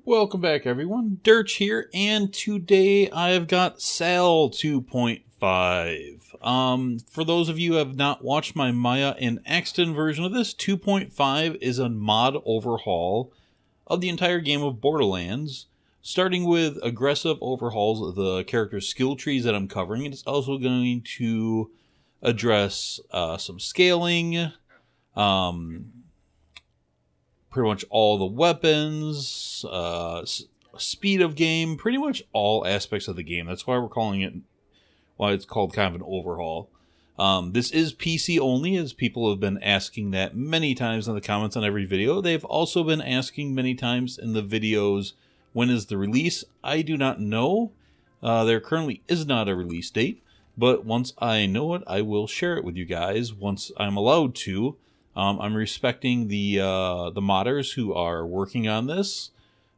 Welcome back, everyone. Derch here, and today I've got Sal 2.5. For those of you who have not watched my Maya and Axton version of this, 2.5 is a mod overhaul of the entire game of Borderlands, starting with aggressive overhauls of the character skill trees that I'm covering. It's also going to address some scaling, pretty much all the weapons, speed of game, pretty much all aspects of the game. That's why it's called kind of an overhaul. This is PC only, as people have been asking that many times in the comments on every video. They've also been asking many times in the videos, when is the release? I do not know. There currently is not a release date, but once I know it, I will share it with you guys once I'm allowed to. I'm respecting the modders who are working on this.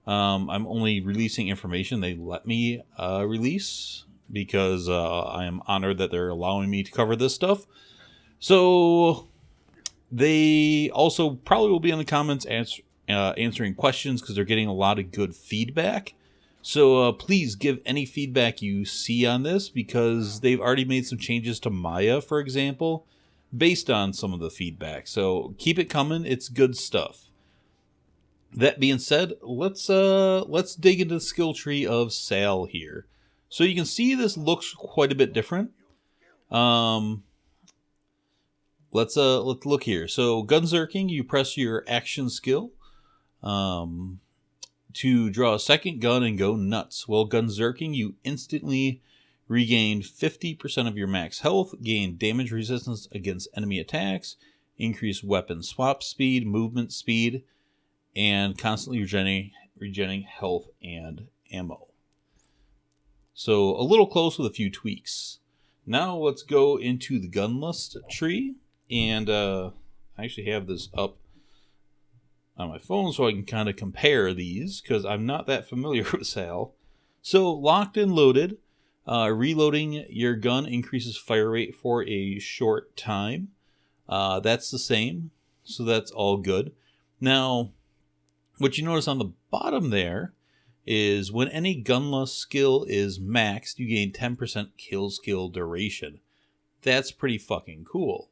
I'm only releasing information they let me release because I am honored that they're allowing me to cover this stuff. So they also probably will be in the comments answering questions because they're getting a lot of good feedback. So please give any feedback you see on this, because they've already made some changes to Maya, for example, based on some of the feedback. So keep it coming. It's good stuff. That being said, let's dig into the skill tree of Sal here. So you can see this looks quite a bit different. Let's look here. So Gunzerking, you press your action skill to draw a second gun and go nuts. While Gunzerking, you instantly regain 50% of your max health, gain damage resistance against enemy attacks, increase weapon swap speed, movement speed, and constantly regenerating health and ammo. So a little close with a few tweaks. Now let's go into the Gunlust tree, and I actually have this up on my phone so I can kind of compare these, because I'm not that familiar with Sal. So locked and loaded. Reloading your gun increases fire rate for a short time. That's the same, so that's all good. Now, what you notice on the bottom there is when any Gunlust skill is maxed, you gain 10% kill skill duration. That's pretty fucking cool.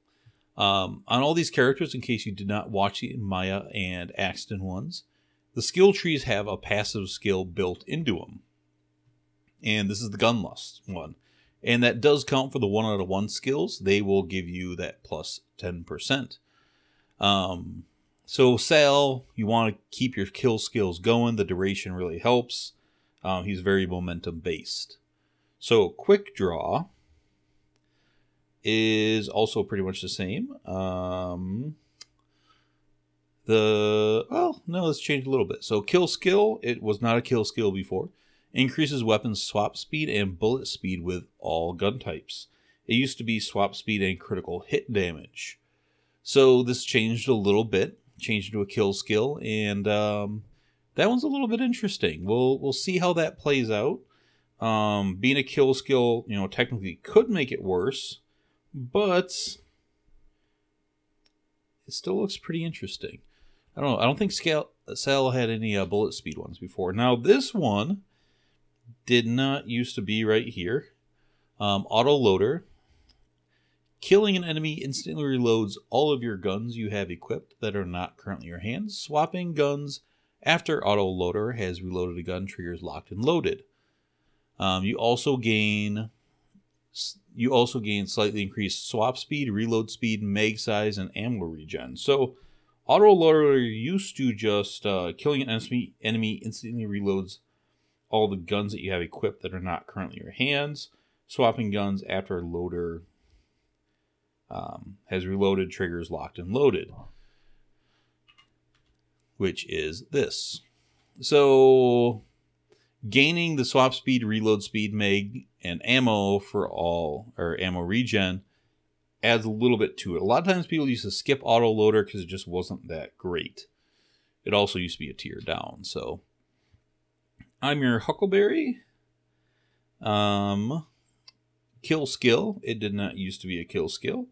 On all these characters, in case you did not watch the Maya and Axton ones, the skill trees have a passive skill built into them. And this is the Gunlust one. And that does count for the 1 out of 1 skills. They will give you that plus 10%. So Sal, you want to keep your kill skills going. The duration really helps. He's very momentum based. So Quick Draw is also pretty much the same. Let's change a little bit. So Kill Skill, it was not a kill skill before. Increases weapon swap speed and bullet speed with all gun types. It used to be swap speed and critical hit damage. So this changed a little bit, changed to a kill skill, and that one's a little bit interesting. We'll see how that plays out. Being a kill skill, technically could make it worse, but it still looks pretty interesting. I don't know. I don't think Sal had any bullet speed ones before. Now this one did not used to be right here. Auto loader. Killing an enemy instantly reloads all of your guns you have equipped that are not currently in your hands. Swapping guns after auto loader has reloaded a gun triggers locked and loaded. You also gain slightly increased swap speed, reload speed, mag size, and ammo regen. So auto loader used to just killing an enemy instantly reloads all the guns that you have equipped that are not currently in your hands. Swapping guns after loader has reloaded triggers locked and loaded, which is this. So gaining the swap speed, reload speed, mag, and ammo for all, or ammo regen, adds a little bit to it. A lot of times people used to skip auto loader because it just wasn't that great. It also used to be a tier down. So I'm your Huckleberry. Kill skill. It did not used to be a kill skill.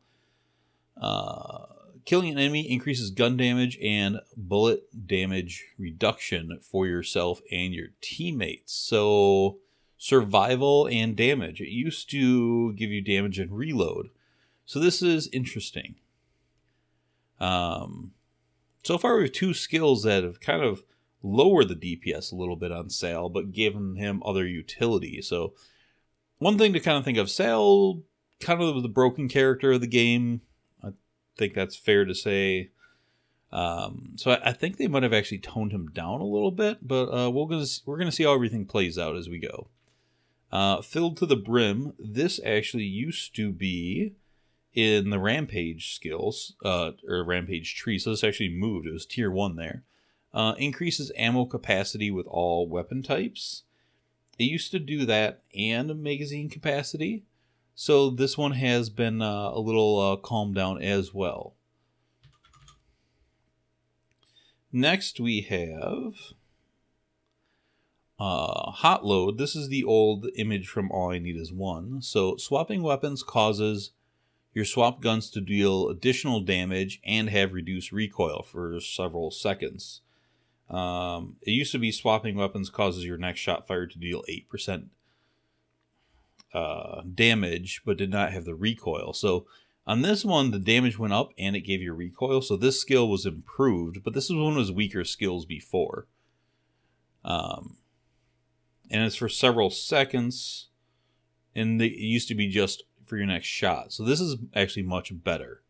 Killing an enemy increases gun damage and bullet damage reduction for yourself and your teammates. So survival and damage. It used to give you damage and reload. So this is interesting. So far we have two skills that have kind of lowered the DPS a little bit on Sal, but given him other utility. So one thing to kind of think of, Sal, kind of the broken character of the game. I think that's fair to say. So I think they might have actually toned him down a little bit, but we're gonna see how everything plays out as we go. Filled to the brim. This actually used to be in the Rampage skills, or Rampage tree, so this actually moved. It was tier 1 there. Increases ammo capacity with all weapon types. It used to do that and magazine capacity, so this one has been a little calmed down as well. Next we have Hot Load. This is the old image from All I Need Is One. So swapping weapons causes your swap guns to deal additional damage and have reduced recoil for several seconds. It used to be swapping weapons causes your next shot fired to deal 8% damage, but did not have the recoil. So on this one, the damage went up and it gave you recoil. So this skill was improved, but this is one of his weaker skills before. And it's for several seconds, and it used to be just for your next shot. So this is actually much better.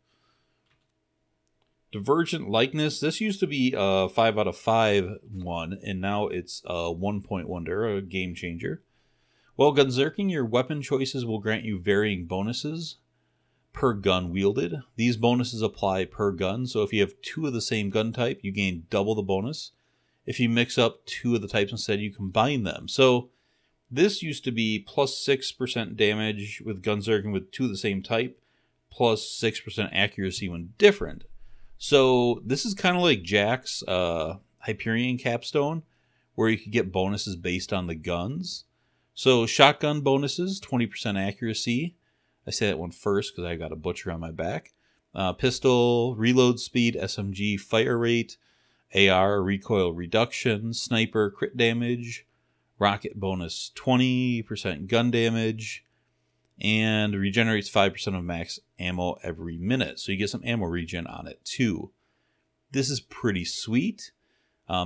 Divergent Likeness. This used to be a 5 out of 5 one, and now it's a 1.1 wonder, a game changer. While gunzerking, your weapon choices will grant you varying bonuses per gun wielded. These bonuses apply per gun, so if you have 2 of the same gun type, you gain double the bonus. If you mix up 2 of the types instead, you combine them. So this used to be plus 6% damage with gunzerking with 2 of the same type, plus 6% accuracy when different. So this is kind of like Jack's Hyperion Capstone, where you could get bonuses based on the guns. So shotgun bonuses, 20% accuracy. I say that one first because I got a butcher on my back. Pistol, reload speed, SMG, fire rate, AR, recoil reduction, sniper, crit damage, rocket bonus 20% gun damage, and regenerates 5% of max ammo every minute. So you get some ammo regen on it too. This is pretty sweet.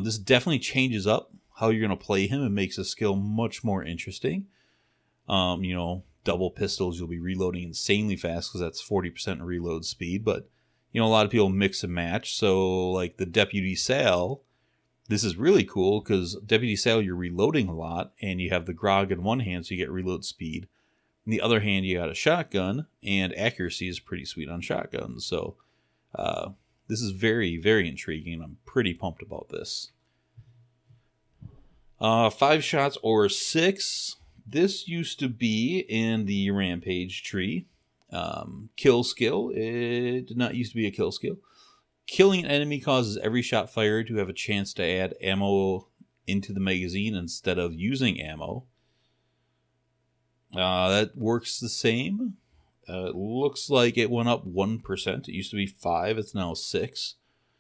This definitely changes up how you're going to play him and makes the skill much more interesting. Double pistols, you'll be reloading insanely fast because that's 40% reload speed. But, a lot of people mix and match. So like the Deputy Sal, this is really cool because Deputy Sal, you're reloading a lot and you have the grog in one hand, so you get reload speed. In the other hand, you got a shotgun, and accuracy is pretty sweet on shotguns. So this is very, very intriguing. I'm pretty pumped about this. 5 shots or 6. This used to be in the Rampage tree. Kill skill. It did not used to be a kill skill. Killing an enemy causes every shot fired to have a chance to add ammo into the magazine instead of using ammo. That works the same. It looks like it went up 1%. It used to be 5. It's now 6.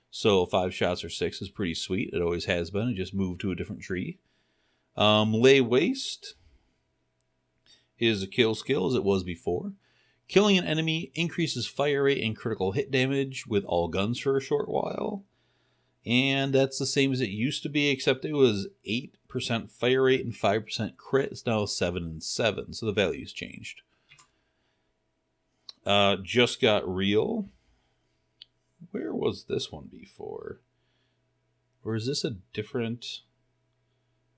So 5 shots or 6 is pretty sweet. It always has been. It just moved to a different tree. Lay Waste is a kill skill as it was before. Killing an enemy increases fire rate and critical hit damage with all guns for a short while. And that's the same as it used to be, except it was 8% fire rate and 5% crit. It's now 7 and 7, so the value's changed. Just Got Real. Where was this one before? Or is this a different...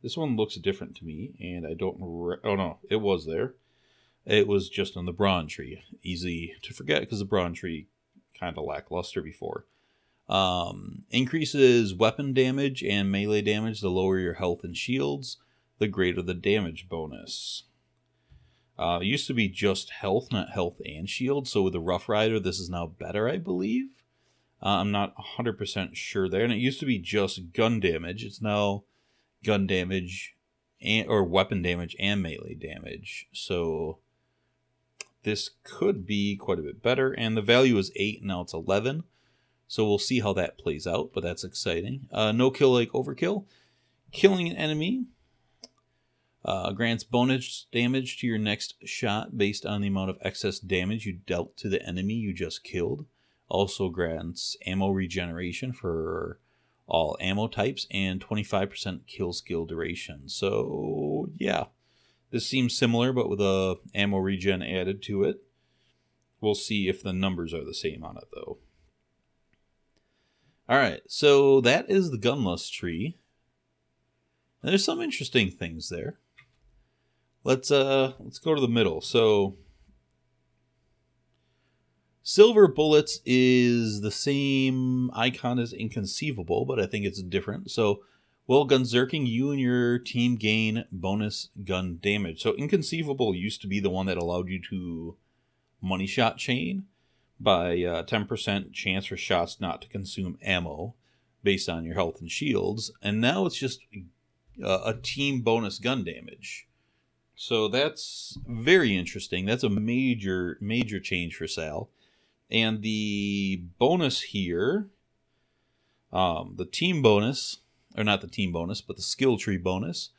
This one looks different to me, and I don't... Oh, no, it was there. It was just on the Brawn tree. Easy to forget, because the Brawn tree kind of lackluster before. Increases weapon damage and melee damage the lower your health and shields, the greater the damage bonus. It used to be just health, not health and shield, so with the Rough Rider, this is now better, I believe. I'm not 100% sure there, and it used to be just gun damage. It's now gun damage or weapon damage and melee damage. So this could be quite a bit better, and the value is 8, now it's 11. So we'll see how that plays out, but that's exciting. No kill like overkill. Killing an enemy grants bonus damage to your next shot based on the amount of excess damage you dealt to the enemy you just killed. Also grants ammo regeneration for all ammo types and 25% kill skill duration. So yeah, this seems similar but with a ammo regen added to it. We'll see if the numbers are the same on it though. Alright, so that is the Gunlust tree. And there's some interesting things there. Let's go to the middle. So Silver Bullets is the same icon as Inconceivable, but I think it's different. So while gunzerking, you and your team gain bonus gun damage. So Inconceivable used to be the one that allowed you to money shot chain by 10% chance for shots not to consume ammo based on your health and shields. And now it's just a team bonus gun damage. So that's very interesting. That's a major change for Sal. And the bonus here, the team bonus, or not the team bonus, but the skill tree bonus.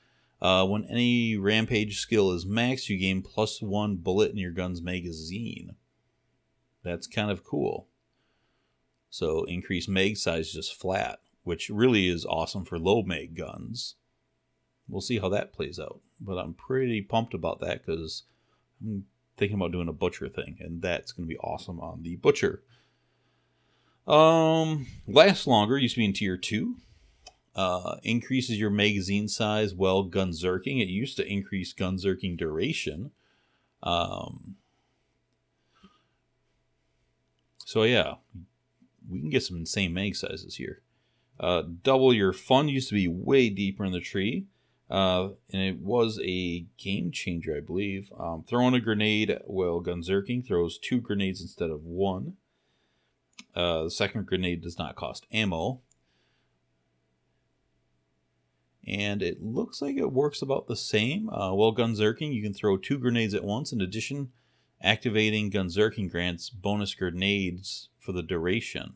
When any rampage skill is maxed, you gain +1 bullet in your gun's magazine. That's kind of cool. So increase mag size just flat, which really is awesome for low mag guns. We'll see how that plays out. But I'm pretty pumped about that because I'm thinking about doing a butcher thing, and that's going to be awesome on the butcher. Lasts longer, used to be in tier 2. Increases your magazine size while gunzerking. It used to increase gunzerking duration. So yeah, we can get some insane mag sizes here. Double your fun. Used to be way deeper in the tree. And it was a game changer, I believe. Throwing a grenade while gunzerking throws 2 grenades instead of 1. The second grenade does not cost ammo. And it looks like it works about the same. While gunzerking, you can throw 2 grenades at once. In addition, activating gunzerking grants bonus grenades for the duration.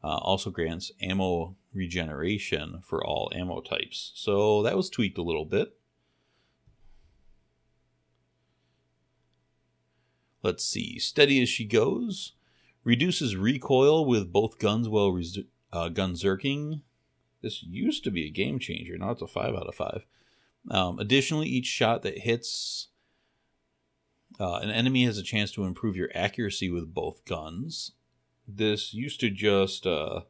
Also grants ammo regeneration for all ammo types. So that was tweaked a little bit. Let's see. Steady as she goes. Reduces recoil with both guns while gunzerking. This used to be a game changer. Now it's a 5 out of 5. Additionally, each shot that hits an enemy has a chance to improve your accuracy with both guns. This used to just... oh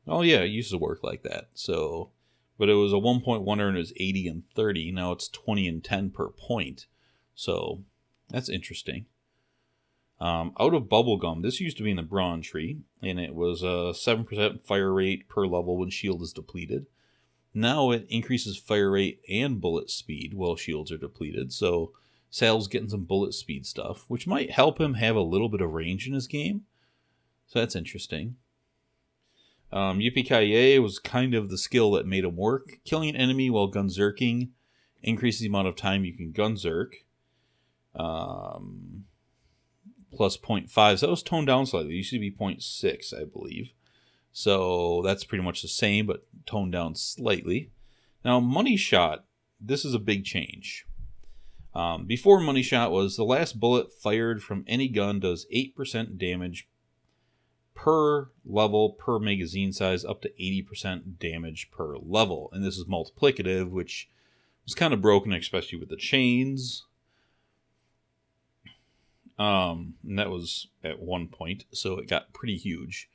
yeah, it used to work like that. So, but it was a 1.1 and it was 80 and 30. Now it's 20 and 10 per point. So that's interesting. Out of bubblegum, this used to be in the brawn tree, and it was a 7% fire rate per level when shield is depleted. Now it increases fire rate and bullet speed while shields are depleted. So Sal's getting some bullet speed stuff, which might help him have a little bit of range in his game. So that's interesting. Yippee-ki-yay was kind of the skill that made him work. Killing an enemy while gunzerking increases the amount of time you can gunzerk. Plus 0.5. So that was toned down slightly. It used to be 0.6, I believe. So that's pretty much the same, but toned down slightly. Now, Money Shot, this is a big change. Before Money Shot was the last bullet fired from any gun does 8% damage per level per magazine size, up to 80% damage per level. And this is multiplicative, which was kind of broken, especially with the chains. And that was at one point, so it got pretty huge.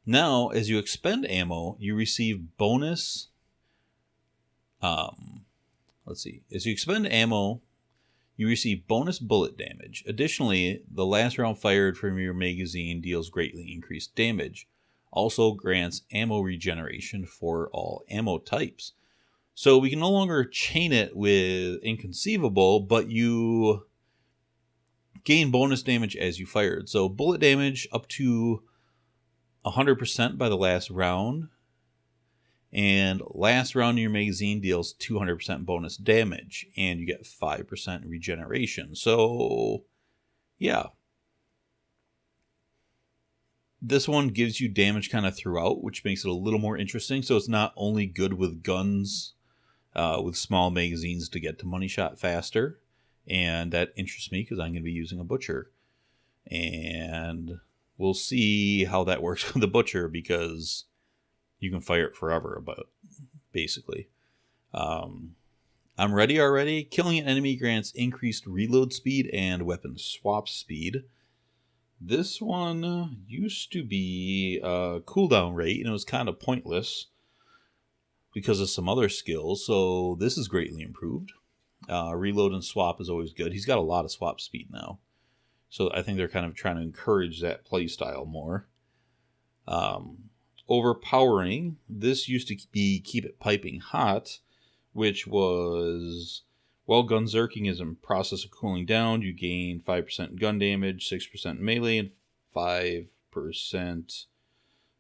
Now, as you expend ammo, you receive bonus... let's see. As you expend ammo, you receive bonus bullet damage. Additionally, the last round fired from your magazine deals greatly increased damage. Also grants ammo regeneration for all ammo types. So we can no longer chain it with Inconceivable, but you gain bonus damage as you fired. So bullet damage up to 100% by the last round. And last round in your magazine deals 200% bonus damage. And you get 5% regeneration. So, yeah. This one gives you damage kind of throughout, which makes it a little more interesting. So it's not only good with guns, with small magazines to get to money shot faster. And that interests me because I'm going to be using a butcher. And we'll see how that works with the butcher because you can fire it forever, basically. I'm ready already. Killing an enemy grants increased reload speed and weapon swap speed. This one used to be a cooldown rate, and it was kind of pointless because of some other skills, so this is greatly improved. Reload and swap is always good. He's got a lot of swap speed now, so I think they're kind of trying to encourage that playstyle more. Overpowering, this used to be Keep It Piping Hot, which was... While Gunzerking is in process of cooling down, you gain 5% gun damage, 6% melee, and 5%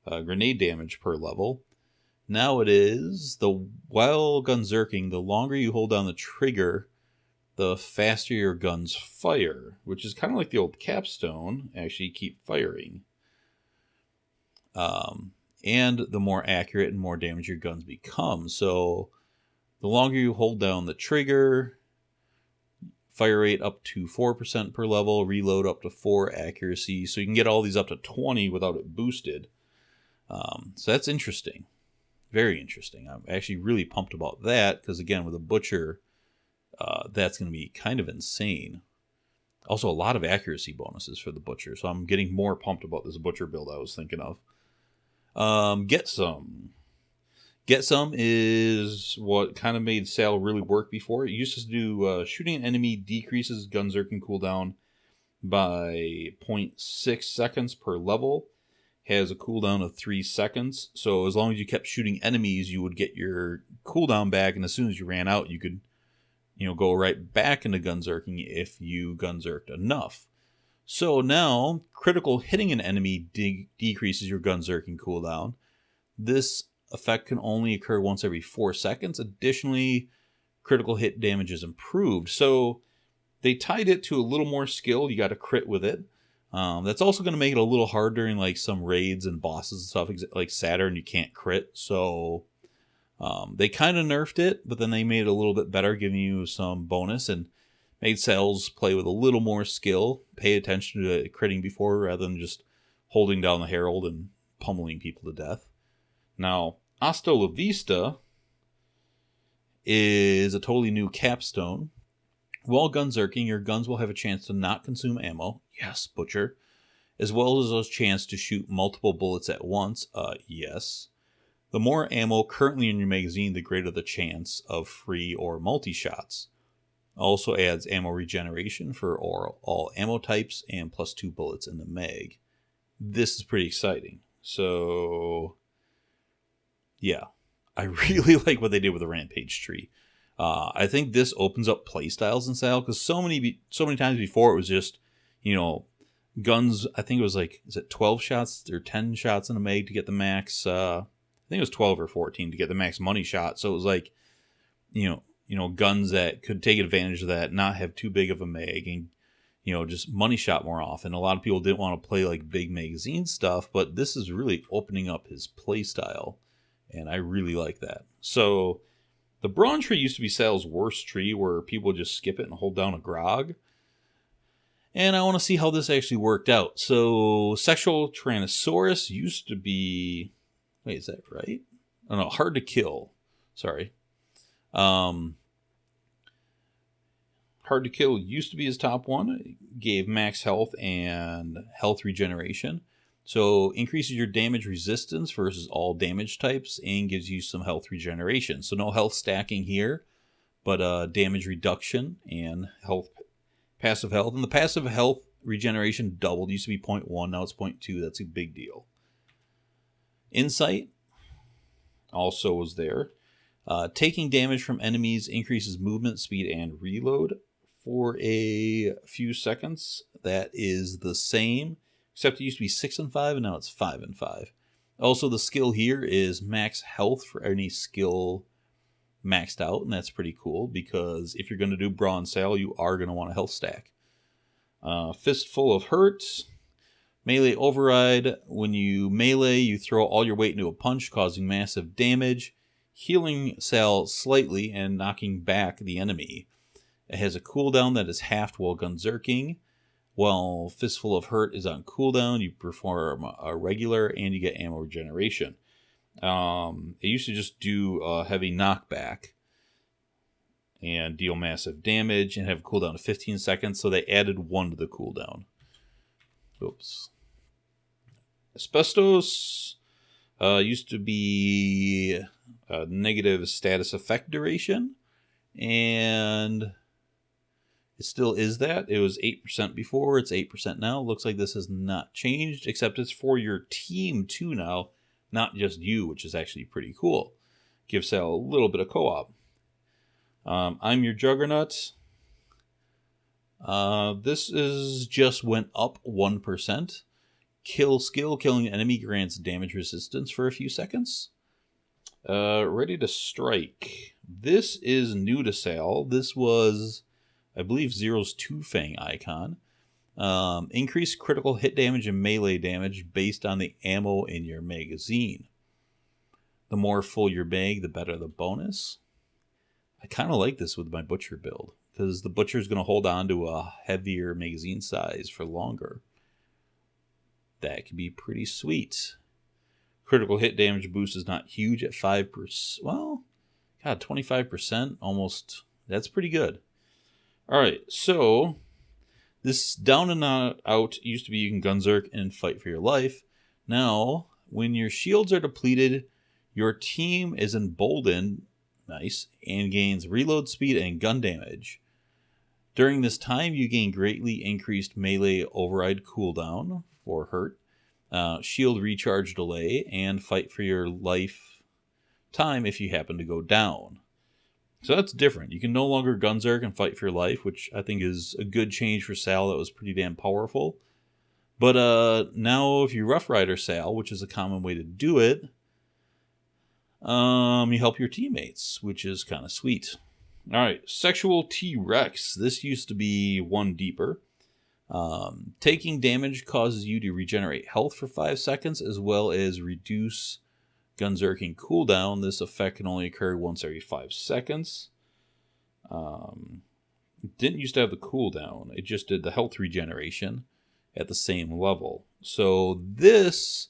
grenade damage per level. Now it is, while Gunzerking, the longer you hold down the trigger, the faster your guns fire, which is kind of like the old capstone, actually keep firing. And the more accurate and more damage your guns become. So the longer you hold down the trigger, fire rate up to 4% per level, reload up to 4, accuracy. So you can get all these up to 20 without it boosted. So that's interesting. Very interesting. I'm actually really pumped about that because, again, with a butcher, that's going to be kind of insane. Also, a lot of accuracy bonuses for the butcher. So I'm getting more pumped about this butcher build I was thinking of. Get Some. Get Some is what kind of made Sal really work before. It used to do shooting an enemy decreases Gunzerking cooldown by 0.6 seconds per level. Has a cooldown of 3 seconds. So as long as you kept shooting enemies, you would get your cooldown back. And as soon as you ran out, you could go right back into Gunzerking if you Gunzerked enough. So now, critical hitting an enemy decreases your Gunzerking cooldown. This effect can only occur once every 4 seconds. Additionally, critical hit damage is improved. So they tied it to a little more skill. You got to crit with it. That's also going to make it a little hard during like some raids and bosses and stuff. Like Saturn, you can't crit. So they kind of nerfed it, but then they made it a little bit better, giving you some bonus and made Sales play with a little more skill. Pay attention to critting before rather than just holding down the Herald and pummeling people to death. Now, Hasta La Vista is a totally new capstone. While Gunzerking, your guns will have a chance to not consume ammo. Yes, Butcher. As well as a chance to shoot multiple bullets at once. Yes. The more ammo currently in your magazine, the greater the chance of free or multi-shots. Also adds ammo regeneration for all ammo types and +2 bullets in the mag. This is pretty exciting. So, yeah. I really like what they did with the Rampage tree. I think this opens up playstyles in Sal, because so many times before it was just, guns. I think it was like, is it 12 shots or 10 shots in a mag to get the max? I think it was 12 or 14 to get the max money shot. So it was like, guns that could take advantage of that, not have too big of a mag, and just money shot more often. A lot of people didn't want to play like big magazine stuff, but this is really opening up his play style, and I really like that. So the Brawn tree used to be Sal's worst tree, where people would just skip it and hold down a grog. And I want to see how this actually worked out. So Sexual Tyrannosaurus used to be... Wait, is that right? Oh no, Hard to Kill. Sorry. Hard to Kill used to be his top one. It gave max health and health regeneration. So increases your damage resistance versus all damage types and gives you some health regeneration. So no health stacking here, but damage reduction and passive health. And the passive health regeneration doubled. It used to be 0.1, now it's 0.2. That's a big deal. Insight also was there. Taking damage from enemies increases movement speed and reload for a few seconds. That is the same, except it used to be 6 and 5, and now it's 5 and 5. Also, the skill here is max health for any skill maxed out, and that's pretty cool, because if you're going to do Brawn Sale, you are going to want a health stack. Fistful of Hurt. Melee override. When you melee, you throw all your weight into a punch, causing massive damage, healing Sal slightly, and knocking back the enemy. It has a cooldown that is halved while gunzerking. While Fistful of Hurt is on cooldown, you perform a regular and you get ammo regeneration. It used to just do a heavy knockback and deal massive damage and have a cooldown of 15 seconds, so they added 1 to the cooldown. Oops. Asbestos used to be a negative status effect duration, and it still is that. It was 8% before, it's 8% now. Looks like this has not changed, except it's for your team too now, not just you, which is actually pretty cool. Gives Sal a little bit of co-op. I'm your Juggernaut. This is just went up 1%. Kill skill. Killing an enemy grants damage resistance for a few seconds. Ready to strike. This is new to Sal. This was, I believe, Zero's Two-Fang icon. Increase critical hit damage and melee damage based on the ammo in your magazine. The more full your bag, the better the bonus. I kind of like this with my Butcher build, because the Butcher is going to hold on to a heavier magazine size for longer. That could be pretty sweet. Critical hit damage boost is not huge at 5%. Well, God, 25%, almost. That's pretty good. All right, so this down and out used to be you can gunzerk and fight for your life. Now, when your shields are depleted, your team is emboldened, nice, and gains reload speed and gun damage. During this time, you gain greatly increased melee override cooldown for hurt, shield recharge delay, and fight for your life time if you happen to go down. So that's different. You can no longer gunzerk and fight for your life, which I think is a good change for Sal. That was pretty damn powerful. But now if you Rough Rider Sal, which is a common way to do it, you help your teammates, which is kind of sweet. All right, Sexual T-Rex. This used to be 1 deeper. Taking damage causes you to regenerate health for 5 seconds, as well as reduce gunzerking cooldown. This effect can only occur once every 5 seconds. It didn't used to have the cooldown. It just did the health regeneration at the same level. So this,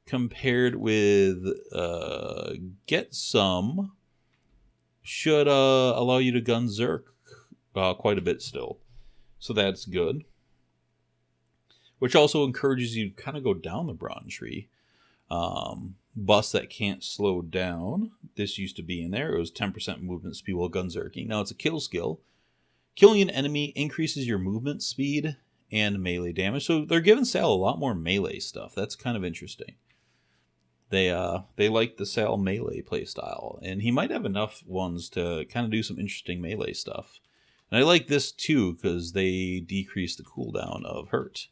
compared with Get Some, should allow you to gunzerk quite a bit still. So that's good. Which also encourages you to kind of go down the Bronze Tree. Bus that can't slow down. This used to be in there. It was 10% movement speed while gunzerking. Now it's a kill skill. Killing an enemy increases your movement speed and melee damage. So they're giving Sal a lot more melee stuff. That's kind of interesting. They like the Sal melee playstyle, and he might have enough ones to kind of do some interesting melee stuff. And I like this too because they decrease the cooldown of hurt.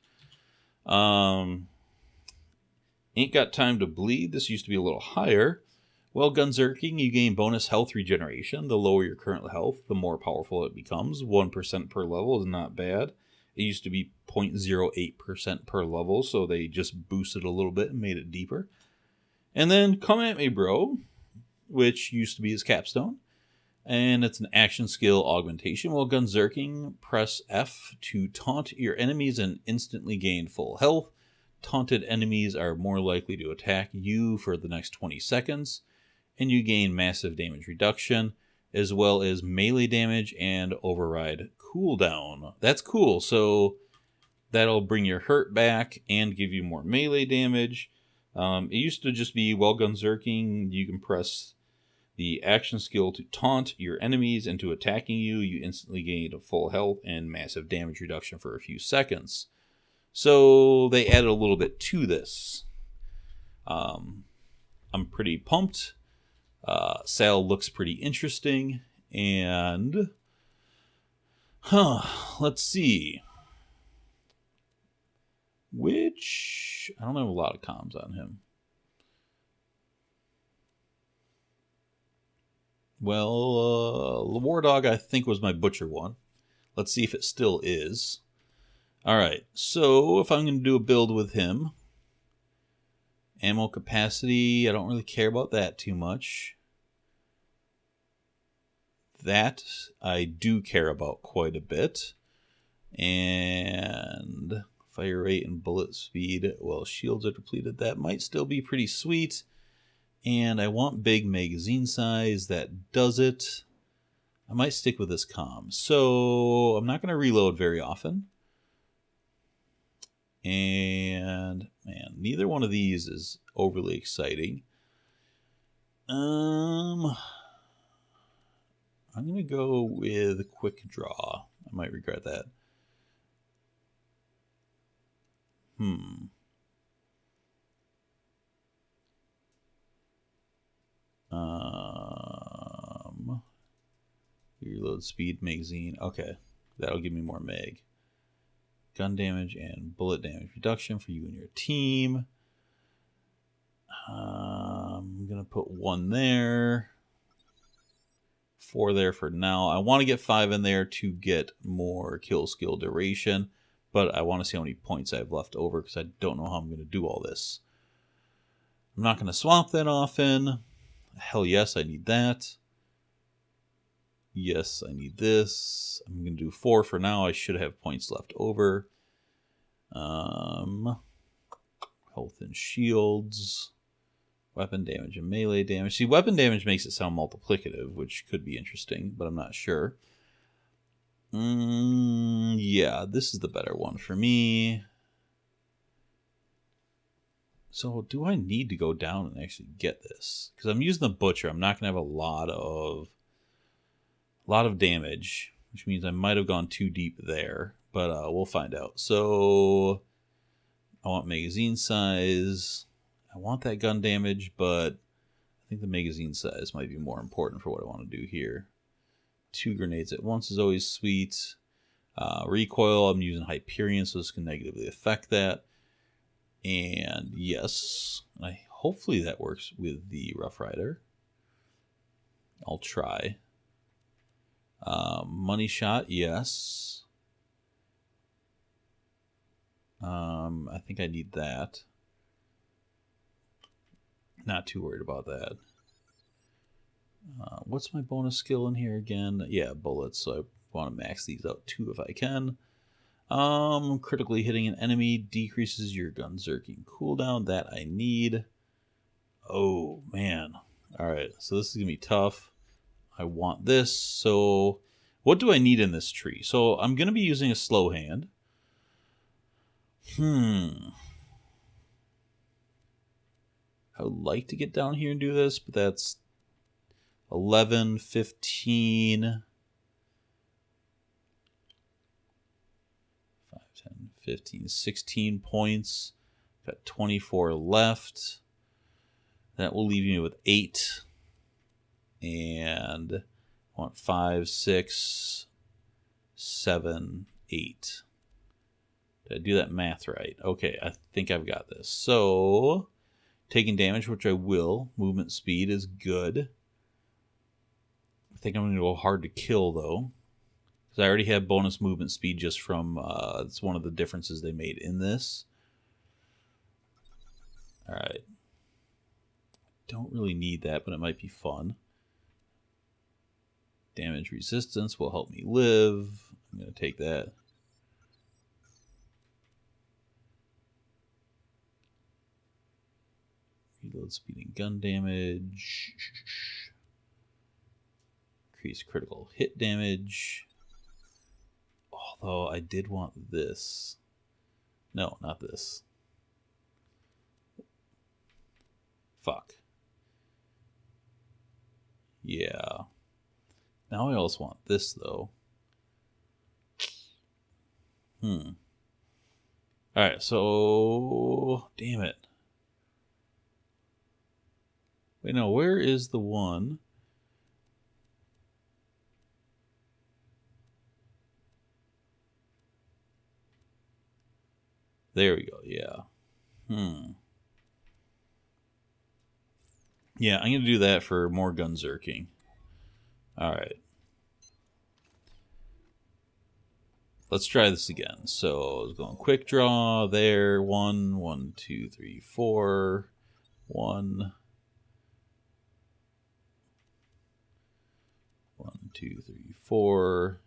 Ain't Got Time to Bleed. This used to be a little higher. While gunzerking, you gain bonus health regeneration. The lower your current health, the more powerful it becomes. 1% per level is not bad. It used to be 0.08% per level, so they just boosted a little bit and made it deeper. And then Come At Me Bro, which used to be his capstone. And it's an action skill augmentation. While gunzerking, press F to taunt your enemies and instantly gain full health. Taunted enemies are more likely to attack you for the next 20 seconds. And you gain massive damage reduction, as well as melee damage and override cooldown. That's cool. So that'll bring your hurt back and give you more melee damage. It used to just be, while gunzerking, you can press the action skill to taunt your enemies into attacking you. You instantly gain a full health and massive damage reduction for a few seconds. So they added a little bit to this. I'm pretty pumped. Sal looks pretty interesting. And let's see. Which, I don't have a lot of comms on him. Well, the War Dog, I think, was my Butcher one. Let's see if it still is. Alright, so if I'm going to do a build with him, ammo capacity, I don't really care about that too much. That I do care about quite a bit. And fire rate and bullet speed, well, shields are depleted. That might still be pretty sweet. And I want big magazine size. That does it. I might stick with this comm. So I'm not going to reload very often. And man, neither one of these is overly exciting. I'm going to go with quick draw. I might regret that. Reload speed, magazine. Okay, that'll give me more mag. Gun damage and bullet damage reduction for you and your team. I'm gonna put 1 there. 4 there for now. I want to get 5 in there to get more kill skill duration, but I want to see how many points I have left over because I don't know how I'm going to do all this. I'm not going to swap that often. Hell yes, I need that. Yes, I need this. I'm going to do 4 for now. I should have points left over. Health and shields. Weapon damage and melee damage. See, weapon damage makes it sound multiplicative, which could be interesting, but I'm not sure. Yeah, this is the better one for me. So do I need to go down and actually get this? Because I'm using the butcher. I'm not going to have a lot of damage, which means I might have gone too deep there, but we'll find out. So I want magazine size. I want that gun damage, but I think the magazine size might be more important for what I want to do here. 2 grenades at once is always sweet. Recoil, I'm using Hyperion, so this can negatively affect that. And yes, hopefully that works with the Rough Rider. I'll try. Money shot, yes. I think I need that. Not too worried about that. What's my bonus skill in here again? Yeah, bullets. So I want to max these out too if I can. Critically hitting an enemy decreases your gunzerking cooldown. That I need. Oh, man. Alright, so this is going to be tough. I want this. So what do I need in this tree? So I'm going to be using a slow hand. I would like to get down here and do this, but that's 11, 15, 5, 10, 15, 16 points. Got 24 left. That will leave me with 8. And I want 5, 6, 7, 8. Did I do that math right? Okay, I think I've got this. So taking damage, which I will. Movement speed is good. I think I'm going to go hard to kill, though. Because I already have bonus movement speed just from... it's one of the differences they made in this. Alright. Don't really need that, but it might be fun. Damage resistance will help me live. I'm going to take that. Reload speed and gun damage. Increase critical hit damage. Although I did want this. No, not this. Fuck. Yeah. Now I also want this, though. Alright, so... Damn it. Wait, no, where is the one? There we go, yeah. Yeah, I'm going to do that for more gunzerking. Alright. let's try this again. So I was going quick draw there. 1, 1, 2, 3, 4. 1, 1, 2, 3, 4.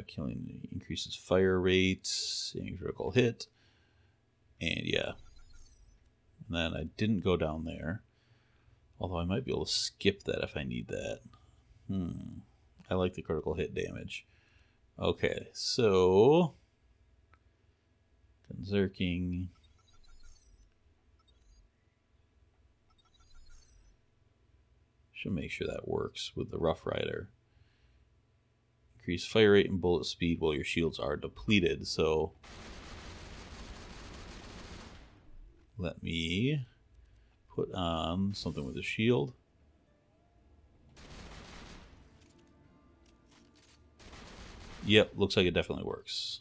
Killing increases fire rate, critical hit, and yeah. And then I didn't go down there, although I might be able to skip that if I need that. I like the critical hit damage. Okay, so Conzerking. Should make sure that works with the Rough Rider. Increase fire rate and bullet speed while your shields are depleted. So let me put on something with a shield. Yep, looks like it definitely works.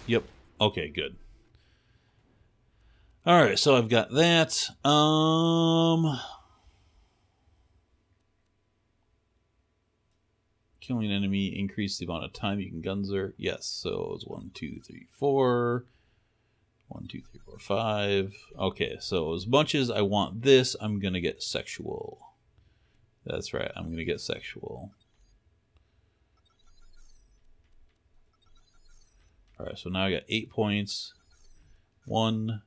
Yep. Okay, good. All right, so I've got that. Killing an enemy, increase the amount of time you can gunzer. Yes, so it's 1, 2, 3, 4. 1, 2, 3, 4, 5. Okay, so as much as I want this, I'm gonna get sexual. That's right, I'm gonna get sexual. Alright, so now I got 8 points. 1,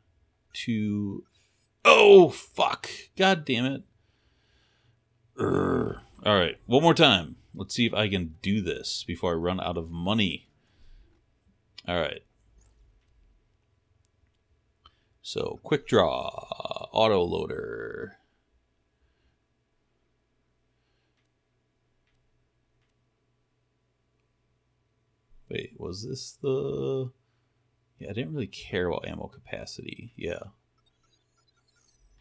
2. Oh, fuck! God damn it. Alright, one more time. Let's see if I can do this before I run out of money. Alright. So, quick draw. Auto loader. Wait, was this the... Yeah, I didn't really care about ammo capacity. Yeah.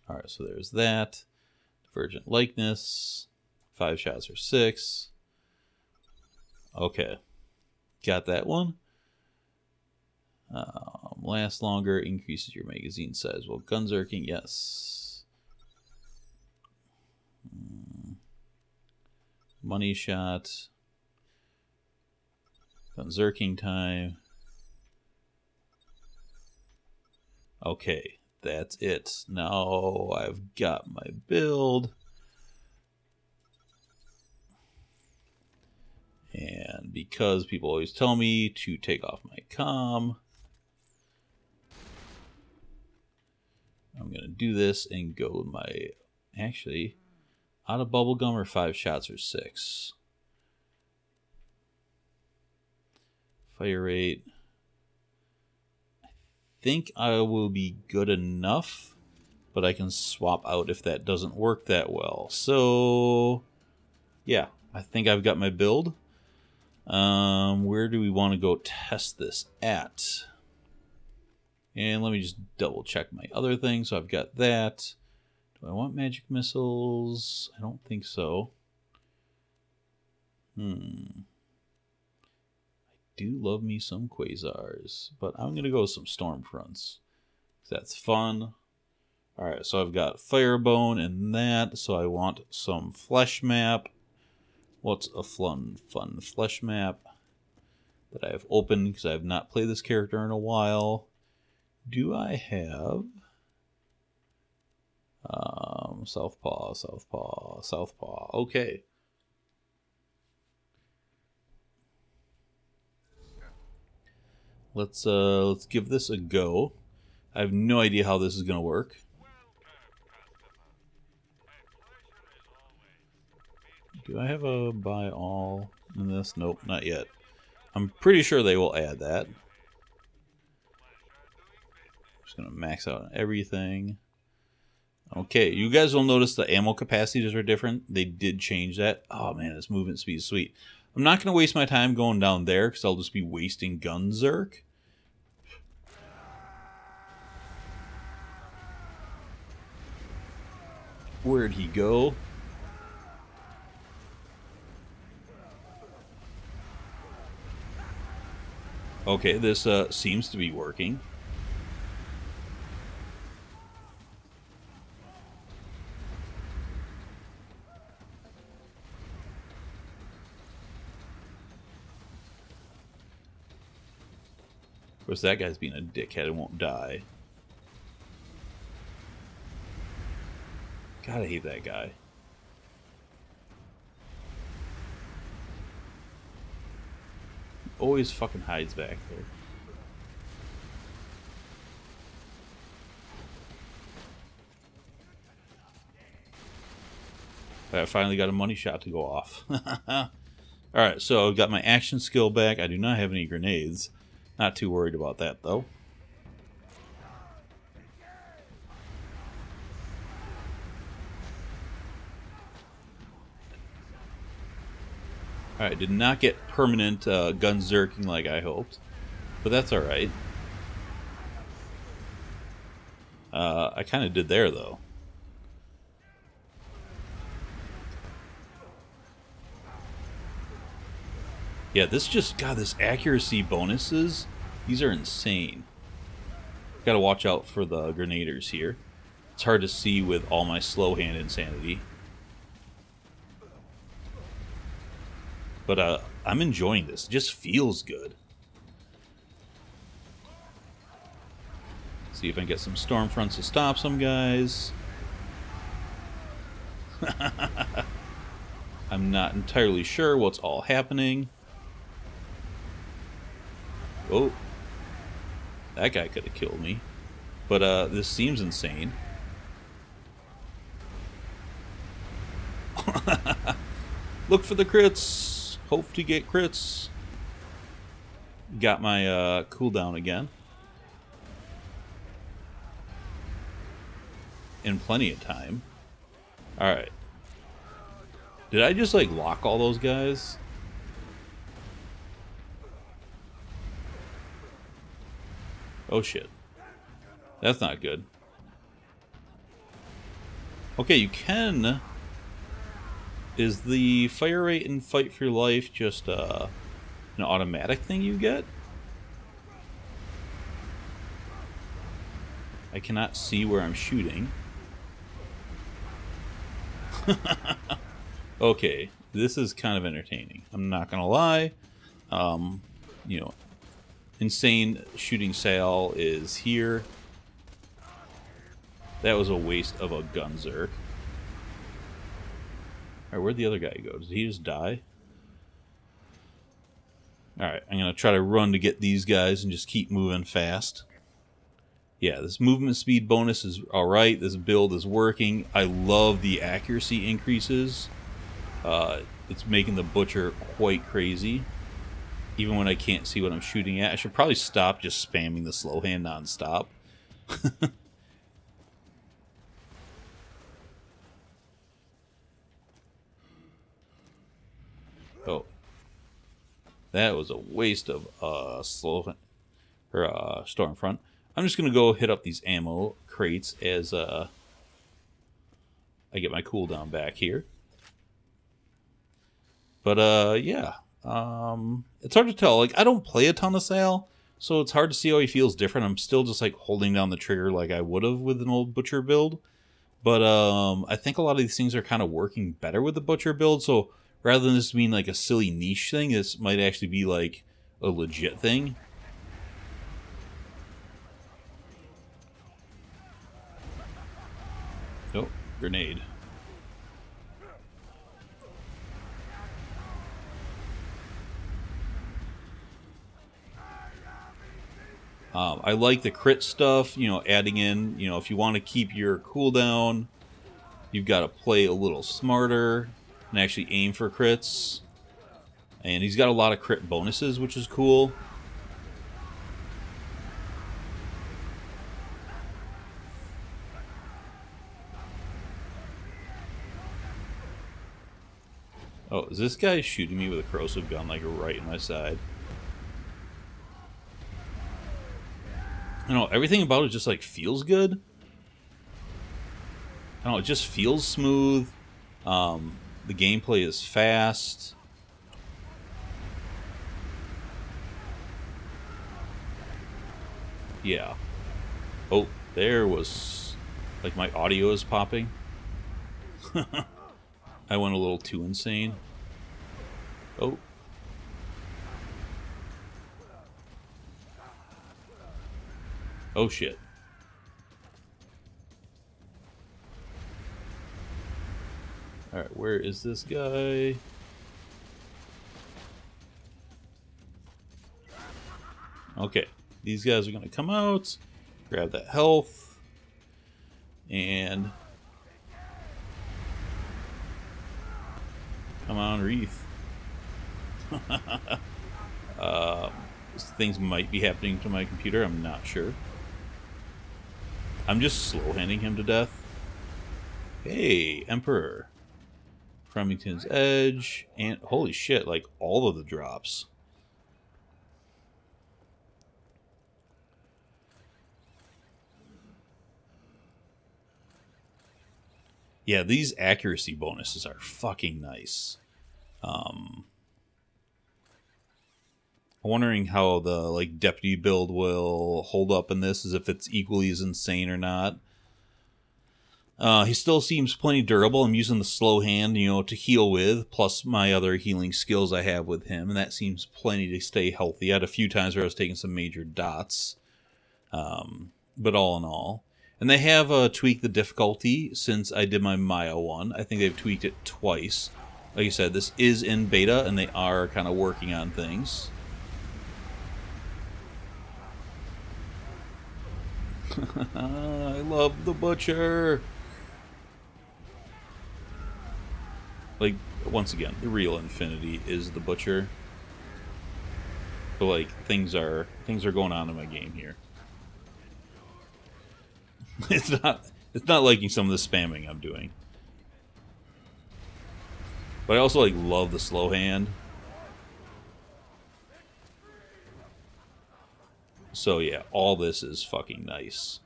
Alright, so there's that. Divergent likeness. 5 shots or 6. Okay. Got that one. Last longer, increases your magazine size. Well, gunzerking, yes. Money shot. Gunzerking time. Okay, that's it. Now I've got my build. And because people always tell me to take off my comm, I'm going to do this and go with my, actually, out of bubblegum or 5 shots or 6. Fire rate. I think I will be good enough, but I can swap out if that doesn't work that well. So, yeah, I think I've got my build. Where do we want to go test this at? And let me just double check my other thing. So I've got that. Do I want magic missiles? I don't think so. I do love me some quasars, but I'm going to go with some storm fronts. That's fun. Alright, so I've got Firebone and that, so I want some flesh map. What's a fun flesh map that I have opened because I have not played this character in a while? Do I have Southpaw? Okay. Let's give this a go. I have no idea how this is going to work. Do I have a buy all in this? Nope, not yet. I'm pretty sure they will add that. Just gonna max out on everything. Okay, you guys will notice the ammo capacities are different. They did change that. Oh man, this movement speed is sweet. I'm not gonna waste my time going down there because I'll just be wasting gunzerk. Where'd he go? Okay, this seems to be working. Of course, that guy's being a dickhead and won't die. God, I hate that guy. Always fucking hides back there. I finally got a money shot to go off. Alright, so I've got my action skill back. I do not have any grenades. Not too worried about that, though. Alright, did not get permanent gun zerking like I hoped. But that's alright. I kind of did there, though. Yeah, this just, God, this accuracy bonuses, these are insane. Gotta watch out for the grenaders here. It's hard to see with all my slow hand insanity. But I'm enjoying this. It just feels good. See if I can get some Stormfronts to stop some guys. I'm not entirely sure what's all happening. Oh, that guy could have killed me. But this seems insane. Look for the crits. Hope to get crits. Got my cooldown again. In plenty of time. Alright. Did I just, like, lock all those guys? Oh shit. That's not good. Okay, you can... Is the fire rate in Fight for Your Life just an automatic thing you get? I cannot see where I'm shooting. Okay, this is kind of entertaining. I'm not gonna lie. You know, Insane Shooting Sale is here. That was a waste of a gun zerk. Alright, where'd the other guy go? Did he just die? Alright, I'm gonna try to run to get these guys and just keep moving fast. Yeah, this movement speed bonus is alright. This build is working. I love the accuracy increases. It's making the butcher quite crazy. Even when I can't see what I'm shooting at. I should probably stop just spamming the slow hand non-stop. Oh. That was a waste of slow or Stormfront. I'm just gonna go hit up these ammo crates as I get my cooldown back here. But yeah. It's hard to tell. Like, I don't play a ton of Sal, so it's hard to see how he feels different. I'm still just like holding down the trigger like I would have with an old Butcher build. But I think a lot of these things are kind of working better with the Butcher build, so rather than this being like a silly niche thing, this might actually be like a legit thing. Oh, grenade. I like the crit stuff, you know, adding in, you know, if you want to keep your cooldown, you've got to play a little smarter and actually aim for crits. And he's got a lot of crit bonuses, which is cool. Oh, is this guy shooting me with a corrosive gun, like, right in my side? I don't know, everything about it just, like, feels good. I don't know, it just feels smooth. The gameplay is fast. Yeah. Oh, there was... Like, my audio is popping. I went a little too insane. Oh. Oh, shit. Alright, where is this guy? Okay, these guys are going to come out, grab that health, and come on, Wreath. Things might be happening to my computer, I'm not sure. I'm just slow-handing him to death. Hey, Emperor. Remington's Edge, and holy shit, like all of the drops. Yeah, these accuracy bonuses are fucking nice. I'm wondering how the like deputy build will hold up in this, as if it's equally as insane or not. He still seems plenty durable. I'm using the slow hand, you know, to heal with, plus my other healing skills I have with him, and that seems plenty to stay healthy. I had a few times where I was taking some major dots, but all in all. And they have tweaked the difficulty since I did my Maya one. I think they've tweaked it twice. Like I said, this is in beta, and they are kind of working on things. I love the Butcher. Like, once again, the real Infinity is the Butcher. But like, things are going on in my game here. It's not liking some of the spamming I'm doing. But I also like love the slow hand. So yeah, all this is fucking nice.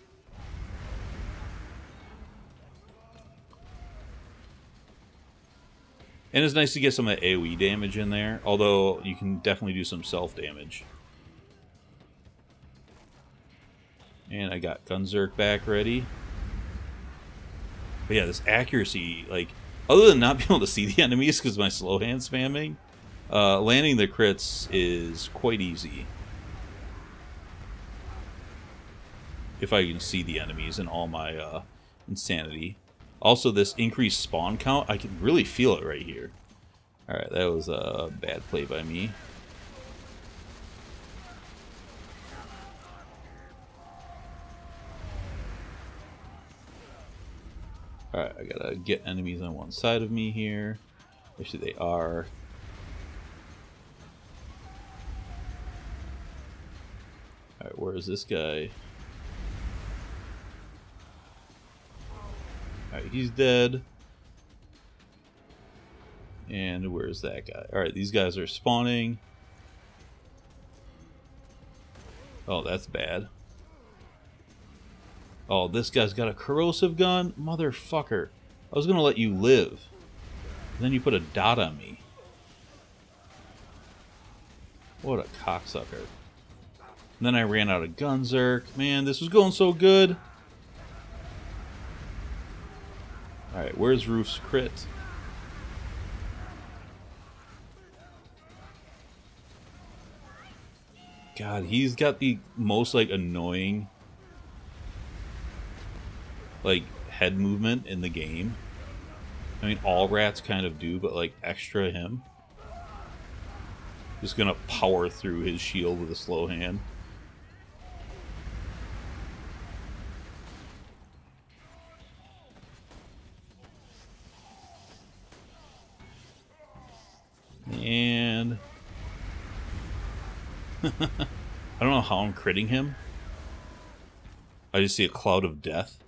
And it's nice to get some of the AoE damage in there, although you can definitely do some self-damage. And I got Gunzerk back ready. But yeah, this accuracy, like, other than not being able to see the enemies because of my slow hand spamming, landing the crits is quite easy. If I can see the enemies and all my insanity. Also, this increased spawn count, I can really feel it right here. Alright, that was a bad play by me. Alright, I gotta get enemies on one side of me here. Actually, they are. Alright, where is this guy? Alright, he's dead. And where's that guy? Alright, these guys are spawning. Oh, that's bad. Oh, this guy's got a corrosive gun? Motherfucker. I was gonna let you live. And then you put a dot on me. What a cocksucker. And then I ran out of Gunzerk. Man, this was going so good. Alright, where's Roof's crit? God, he's got the most, like, annoying, like, head movement in the game. I mean, all rats kind of do, but, like, extra him. Just gonna power through his shield with a slow hand. And I don't know how I'm critting him. I just see a cloud of death.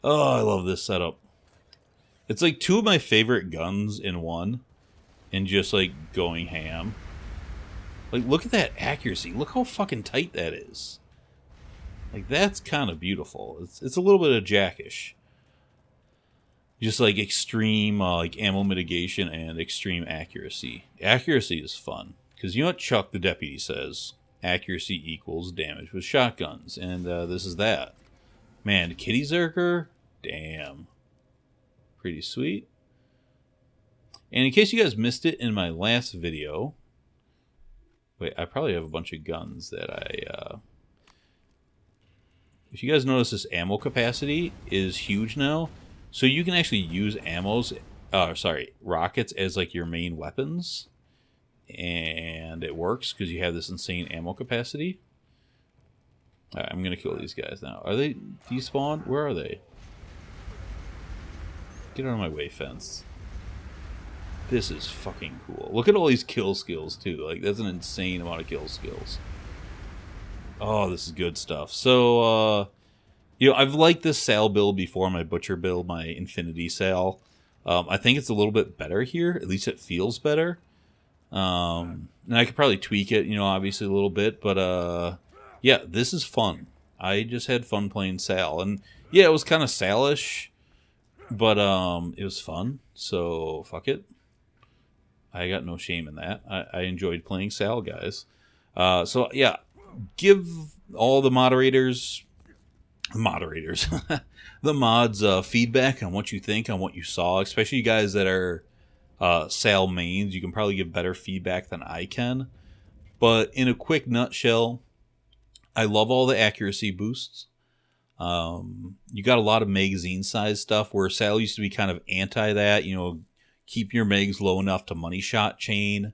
Oh, I love this setup. It's like two of my favorite guns in one, and just like going ham. Like, look at that accuracy. Look how fucking tight that is. Like, that's kind of beautiful. It's a little bit of jackish. Just like extreme like ammo mitigation and extreme accuracy. Accuracy is fun. Because you know what Chuck the Deputy says? Accuracy equals damage with shotguns. And this is that. Man, Kitty Zerker? Damn. Pretty sweet. And in case you guys missed it in my last video... Wait, I probably have a bunch of guns that I if you guys notice, this ammo capacity is huge now. So you can actually use rockets as like your main weapons. And it works because you have this insane ammo capacity. Alright, I'm going to kill these guys now. Are they despawned? Where are they? Get out of my way, fence. This is fucking cool. Look at all these kill skills, too. Like, that's an insane amount of kill skills. Oh, this is good stuff. So, you know, I've liked this Sal build before, my Butcher build, my Infinity Sal. I think it's a little bit better here. At least it feels better. And I could probably tweak it, you know, obviously a little bit. But, yeah, this is fun. I just had fun playing Sal. And, yeah, it was kind of Salish. But, it was fun. So, fuck it. I got no shame in that. I enjoyed playing Sal, guys. So, yeah, give all the moderators, the mods, feedback on what you think, on what you saw, especially you guys that are Sal mains. You can probably give better feedback than I can. But in a quick nutshell, I love all the accuracy boosts. You got a lot of magazine size stuff where Sal used to be kind of anti that, you know, keep your megs low enough to money shot chain.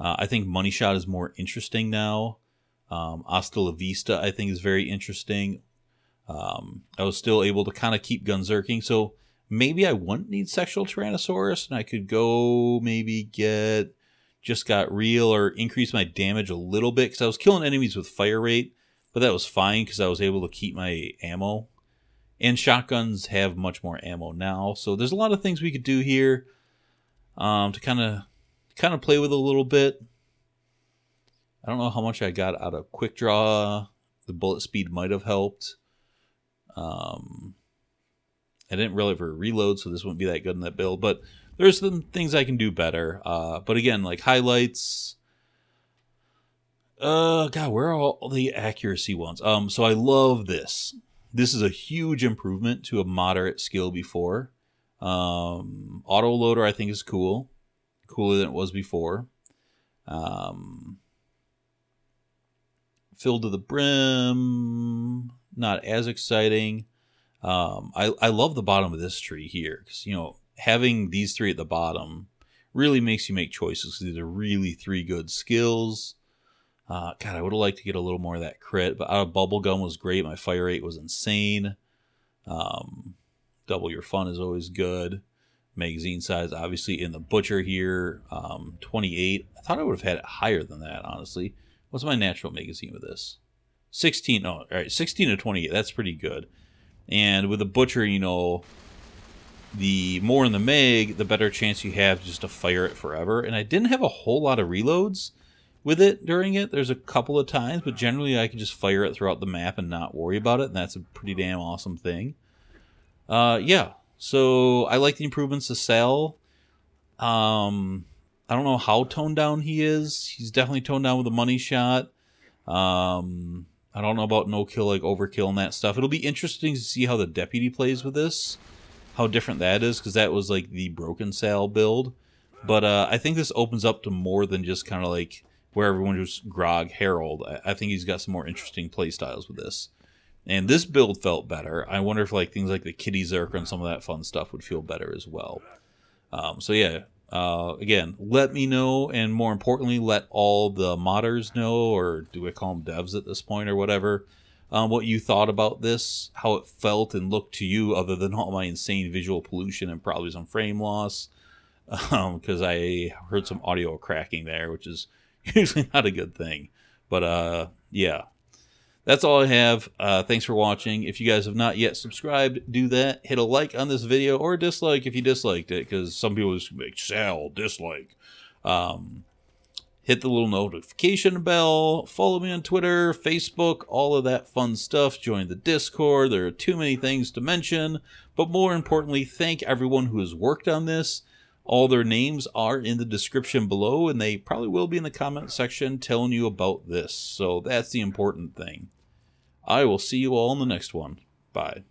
I think money shot is more interesting now. Hasta la Vista, I think, is very interesting. I was still able to kind of keep gunzerking, so maybe I wouldn't need Sexual Tyrannosaurus, and I could go maybe get Just Got Real or increase my damage a little bit, because I was killing enemies with fire rate, but that was fine because I was able to keep my ammo. And shotguns have much more ammo now, so there's a lot of things we could do here. To kind of play with a little bit. I don't know how much I got out of quick draw. The bullet speed might have helped. I didn't really ever reload, so this wouldn't be that good in that build. But there's some things I can do better. But again, like highlights. God, where are all the accuracy ones? So I love this. This is a huge improvement to a moderate skill before. Auto loader I think is cool. Cooler than it was before. Filled to the brim, not as exciting. I love the bottom of this tree here, because, you know, having these three at the bottom really makes you make choices, because these are really three good skills. God, I would have liked to get a little more of that crit, but out of bubblegum was great. My fire rate was insane. Double your fun is always good. Magazine size, obviously, in the Butcher here, 28. I thought I would have had it higher than that, honestly. What's my natural magazine with this? 16. Oh, all right, 16 to 28. That's pretty good. And with the Butcher, you know, the more in the mag, the better chance you have just to fire it forever. And I didn't have a whole lot of reloads with it during it. There's a couple of times, but generally I can just fire it throughout the map and not worry about it. And that's a pretty damn awesome thing. Yeah, so I like the improvements to Sal. I don't know how toned down he is. He's definitely toned down with a money shot. I don't know about no kill, like overkill and that stuff. It'll be interesting to see how the Deputy plays with this. How different that is, because that was like the broken Sal build. But I think this opens up to more than just kind of like where everyone just grog Herald. I think he's got some more interesting play styles with this. And this build felt better. I wonder if like things like the Kitty Zerk and some of that fun stuff would feel better as well. So yeah, again, let me know, and more importantly, let all the modders know, or do I call them devs at this point or whatever, what you thought about this, how it felt and looked to you, other than all my insane visual pollution and probably some frame loss, because I heard some audio cracking there, which is usually not a good thing. But yeah. That's all I have. Thanks for watching. If you guys have not yet subscribed, do that. Hit a like on this video, or a dislike if you disliked it, because some people just make Sal dislike. Hit the little notification bell. Follow me on Twitter, Facebook, all of that fun stuff. Join the Discord. There are too many things to mention. But more importantly, thank everyone who has worked on this. All their names are in the description below, and they probably will be in the comment section telling you about this. So that's the important thing. I will see you all in the next one. Bye.